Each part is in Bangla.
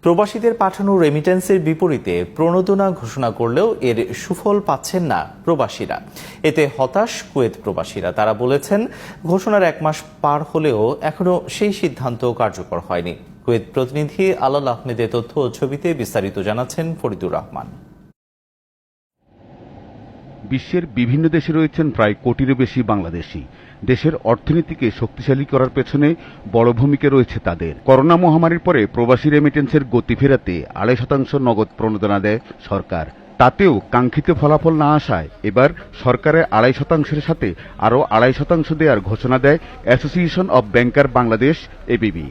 প্রবাসীদের পাঠানো রেমিটেন্সের বিপরীতে প্রণোদনা ঘোষণা করলেও এর সুফল পাচ্ছেন না প্রবাসীরা। এতে হতাশ কুয়েত প্রবাসীরা। তারা বলেছেন, ঘোষণার 1 মাস পার হলেও এখনো সেই সিদ্ধান্ত কার্যকর হয়নি। কুয়েত প্রতিনিধি আলাল আহমেদের তথ্য ও ছবিতে বিস্তারিত জানাচ্ছেন ফরিদুর রহমান। বিশ্বের বিভিন্ন দেশে রয়েছেন প্রায় কোটিরও বেশি বাংলাদেশি। দেশের অর্থনীতিকে শক্তিশালী করার পেছনে বড় ভূমিকা রয়েছে তাদের। করোনা মহামারীর পরে প্রবাসী রেমিটেন্সের গতি ফেরাতে 2.5% নগদ প্রণোদনা দেয় সরকার। তাতেও কাঙ্ক্ষিত ফলাফল না আসায় এবার সরকারের 2.5%-এর সাথে আরও 2.5% দেওয়ার ঘোষণা দেয় association of banker Bangladesh ABB.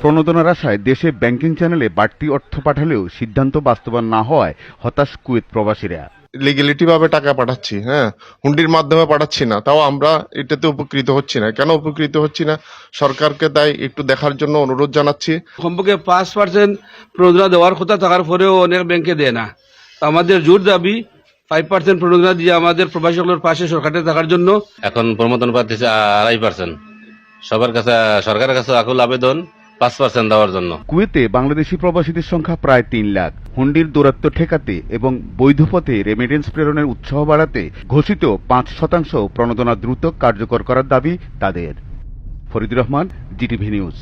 প্রণোদনার আশায় দেশে ব্যাংকিং চ্যানেলে বাড়তি অর্থ পাঠালেও সিদ্ধান্ত বাস্তবায়ন না হওয়ায় হতাশ কুয়েত প্রবাসীরা। লিগ্যালিটি ভাবে টাকা পাঠাচ্ছি, হুন্ডির মাধ্যমে পাঠাচ্ছি না, তাও আমরা এটাতে উপকৃত হচ্ছি না। কেন উপকৃত হচ্ছি না, সরকারকে তাই একটু দেখার জন্য অনুরোধ জানাচ্ছি। কমপক্ষে 5% প্রণোদনা দেওয়ার কথা থাকার পরেও অনেক ব্যাংকে দেয় না। আমাদের জোর দাবি 5% প্রণোদনা দিয়ে আমাদের প্রবাসীগুলোর পাশে সরকারের থাকার জন্য। এখন প্রণোদনা পাচ্ছে 2.5%। সরকারের কাছে আকুল আবেদন 5% দেওয়ার জন্য। কুয়েতে বাংলাদেশি প্রবাসীদের সংখ্যা প্রায় 3 লাখ। হুন্ডির দৌরাত্ম্য ঠেকাতে এবং বৈধ পথে রেমিটেন্স প্রেরণের উৎসাহ বাড়াতে ঘোষিত 5% প্রণোদনা দ্রুত কার্যকর করার দাবি তাদের। Faridur Rahman, GTV news.